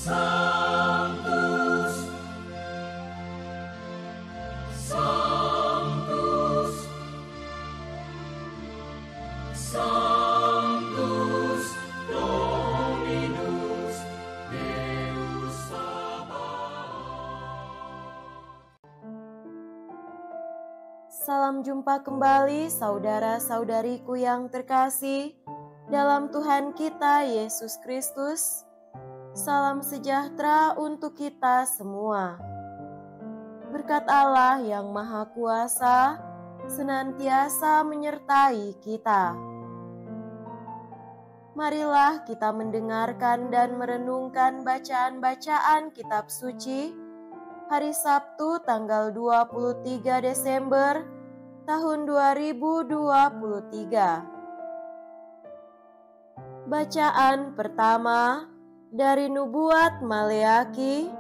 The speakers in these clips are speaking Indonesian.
Sanctus, Sanctus, Sanctus Dominus Deus Sabaoth. Salam jumpa kembali saudara-saudariku yang terkasih dalam Tuhan kita Yesus Kristus. Salam sejahtera untuk kita semua. Berkat Allah yang Maha Kuasa senantiasa menyertai kita. Marilah kita mendengarkan dan merenungkan bacaan-bacaan kitab suci hari Sabtu tanggal 23 Desember tahun 2023. Bacaan pertama dari Nubuat Maleaki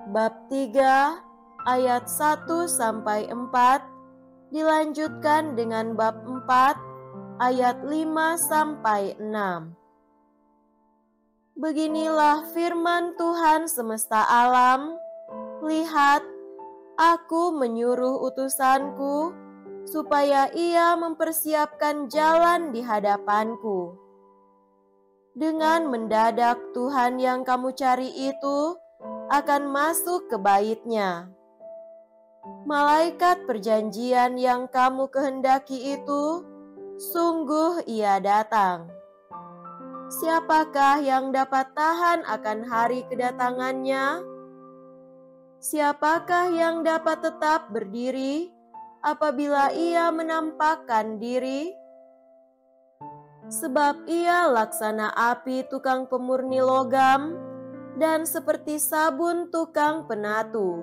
bab 3 ayat 1 sampai 4 dilanjutkan dengan bab 4 ayat 5 sampai 6. Beginilah firman Tuhan semesta alam. Lihat, aku menyuruh utusanku supaya ia mempersiapkan jalan di hadapanku. Dengan mendadak Tuhan yang kamu cari itu akan masuk ke bait-Nya. Malaikat perjanjian yang kamu kehendaki itu, sungguh ia datang. Siapakah yang dapat tahan akan hari kedatangannya? Siapakah yang dapat tetap berdiri apabila ia menampakkan diri? Sebab ia laksana api tukang pemurni logam dan seperti sabun tukang penatu.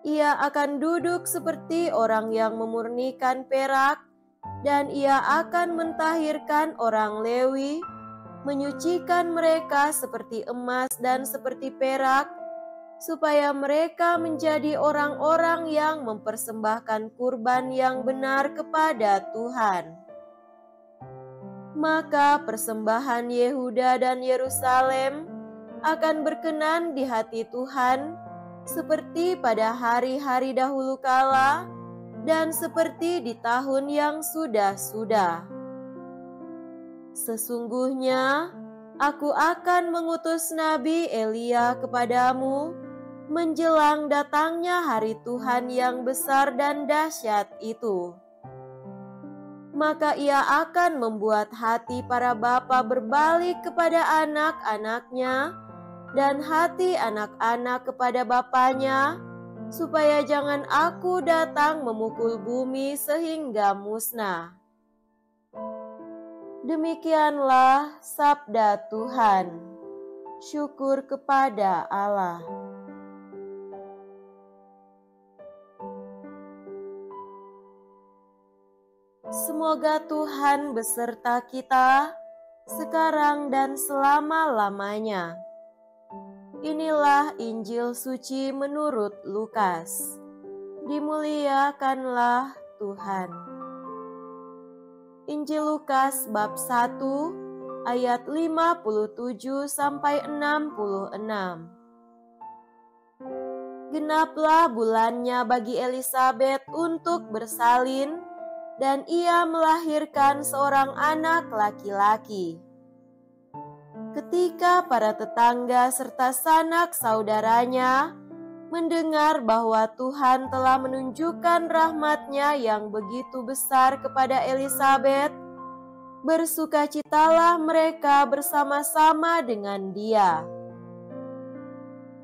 Ia akan duduk seperti orang yang memurnikan perak, dan ia akan mentahirkan orang Lewi, menyucikan mereka seperti emas dan seperti perak, supaya mereka menjadi orang-orang yang mempersembahkan kurban yang benar kepada Tuhan. Maka persembahan Yehuda dan Yerusalem akan berkenan di hati Tuhan seperti pada hari-hari dahulu kala dan seperti di tahun yang sudah-sudah. Sesungguhnya aku akan mengutus Nabi Elia kepadamu menjelang datangnya hari Tuhan yang besar dan dahsyat itu. Maka ia akan membuat hati para bapa berbalik kepada anak-anaknya dan hati anak-anak kepada bapanya, supaya jangan aku datang memukul bumi sehingga musnah. Demikianlah sabda Tuhan. Syukur kepada Allah. Semoga Tuhan beserta kita sekarang dan selama-lamanya. Inilah Injil suci menurut Lukas. Dimuliakanlah Tuhan. Injil Lukas bab 1 ayat 57 sampai 66. Genaplah bulannya bagi Elisabet untuk bersalin, dan ia melahirkan seorang anak laki-laki. Ketika para tetangga serta sanak saudaranya mendengar bahwa Tuhan telah menunjukkan rahmat-Nya yang begitu besar kepada Elisabet, bersukacitalah mereka bersama-sama dengan dia.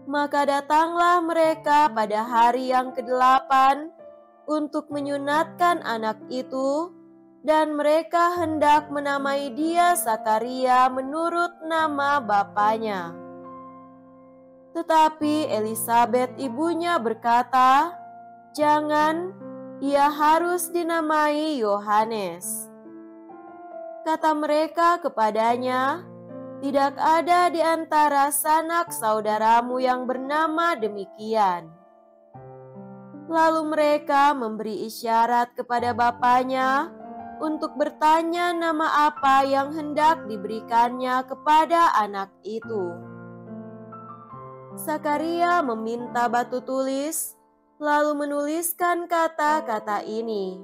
Maka datanglah mereka pada hari yang ke-8 untuk menyunatkan anak itu, dan mereka hendak menamai dia Zakaria menurut nama bapanya. Tetapi Elisabet ibunya berkata, "Jangan, ia harus dinamai Yohanes." Kata mereka kepadanya, "Tidak ada di antara sanak saudaramu yang bernama demikian." Lalu mereka memberi isyarat kepada bapanya untuk bertanya nama apa yang hendak diberikannya kepada anak itu. Sakaria meminta batu tulis, lalu menuliskan kata-kata ini.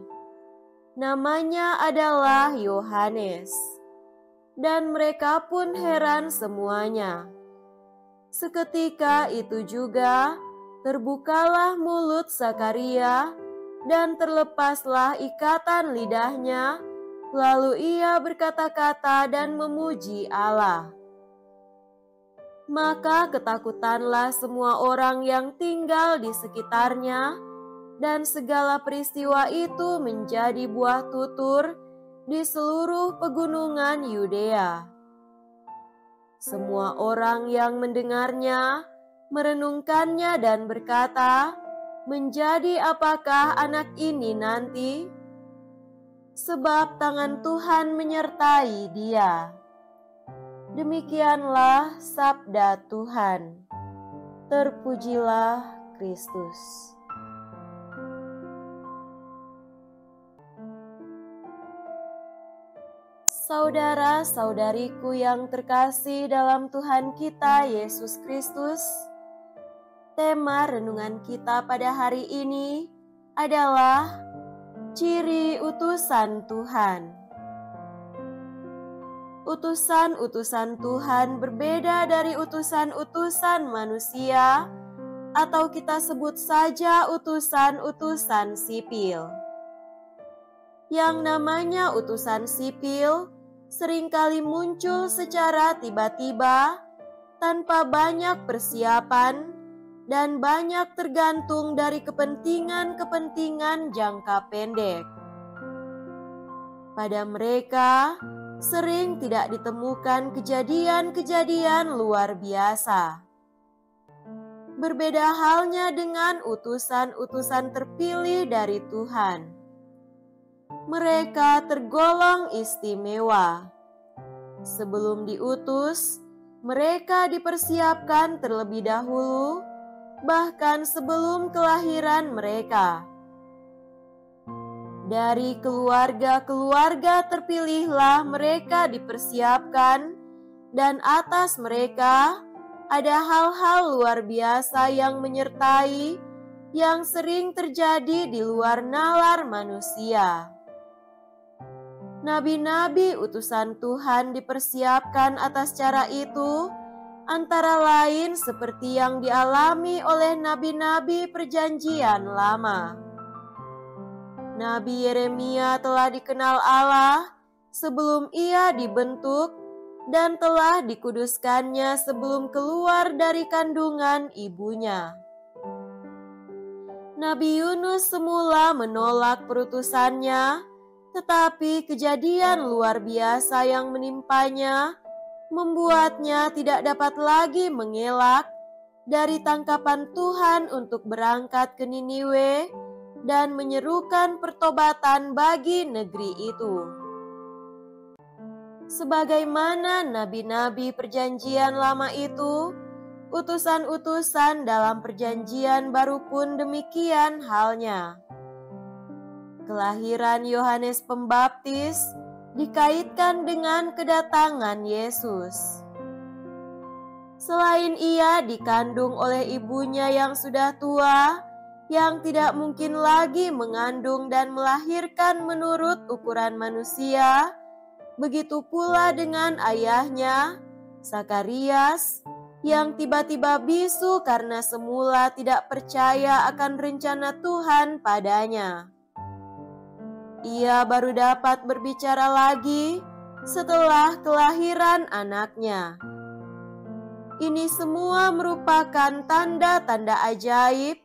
Namanya adalah Yohanes. Dan mereka pun heran semuanya. Seketika itu juga terbukalah mulut Sakaria dan terlepaslah ikatan lidahnya, lalu ia berkata-kata dan memuji Allah. Maka ketakutanlah semua orang yang tinggal di sekitarnya, dan segala peristiwa itu menjadi buah tutur di seluruh pegunungan Yudea. Semua orang yang mendengarnya merenungkannya dan berkata, "Menjadi apakah anak ini nanti? Sebab tangan Tuhan menyertai dia." Demikianlah sabda Tuhan. Terpujilah Kristus. Saudara-saudariku yang terkasih dalam Tuhan kita Yesus Kristus, tema renungan kita pada hari ini adalah ciri utusan Tuhan. Utusan-utusan Tuhan berbeda dari utusan-utusan manusia, atau kita sebut saja utusan-utusan sipil. Yang namanya utusan sipil seringkali muncul secara tiba-tiba, tanpa banyak persiapan, dan banyak tergantung dari kepentingan-kepentingan jangka pendek. Pada mereka, sering tidak ditemukan kejadian-kejadian luar biasa. Berbeda halnya dengan utusan-utusan terpilih dari Tuhan. Mereka tergolong istimewa. Sebelum diutus, mereka dipersiapkan terlebih dahulu, bahkan sebelum kelahiran mereka. Dari keluarga-keluarga terpilihlah mereka dipersiapkan, dan atas mereka ada hal-hal luar biasa yang menyertai, yang sering terjadi di luar nalar manusia. Nabi-nabi utusan Tuhan dipersiapkan atas cara itu, antara lain seperti yang dialami oleh nabi-nabi Perjanjian Lama. Nabi Yeremia telah dikenal Allah sebelum ia dibentuk dan telah dikuduskannya sebelum keluar dari kandungan ibunya. Nabi Yunus semula menolak perutusannya, tetapi kejadian luar biasa yang menimpanya membuatnya tidak dapat lagi mengelak dari tangkapan Tuhan untuk berangkat ke Niniwe dan menyerukan pertobatan bagi negeri itu. Sebagaimana nabi-nabi Perjanjian Lama itu, utusan-utusan dalam Perjanjian Baru pun demikian halnya. Kelahiran Yohanes Pembaptis dikaitkan dengan kedatangan Yesus. Selain ia dikandung oleh ibunya yang sudah tua, yang tidak mungkin lagi mengandung dan melahirkan menurut ukuran manusia, begitu pula dengan ayahnya, Zakarias, yang tiba-tiba bisu karena semula tidak percaya akan rencana Tuhan padanya. Ia baru dapat berbicara lagi setelah kelahiran anaknya. Ini semua merupakan tanda-tanda ajaib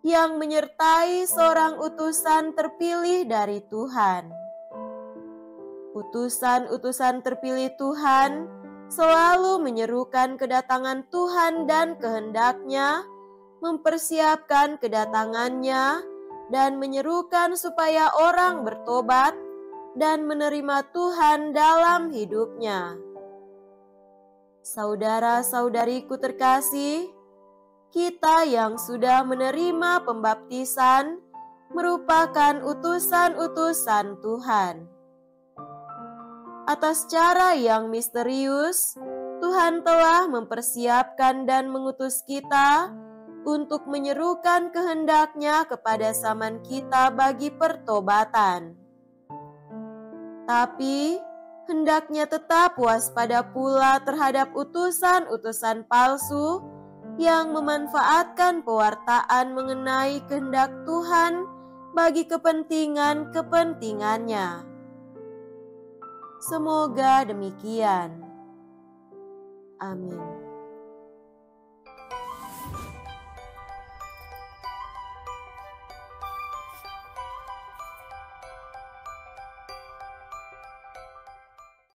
yang menyertai seorang utusan terpilih dari Tuhan. Utusan-utusan terpilih Tuhan selalu menyerukan kedatangan Tuhan dan kehendaknya, mempersiapkan kedatangannya, dan menyerukan supaya orang bertobat dan menerima Tuhan dalam hidupnya. Saudara-saudariku terkasih, kita yang sudah menerima pembaptisan merupakan utusan-utusan Tuhan. Atas cara yang misterius, Tuhan telah mempersiapkan dan mengutus kita untuk menyerukan kehendak-Nya kepada zaman kita bagi pertobatan. Tapi, hendaknya tetap waspada pula terhadap utusan-utusan palsu yang memanfaatkan pewartaan mengenai kehendak Tuhan bagi kepentingan-kepentingannya. Semoga demikian. Amin.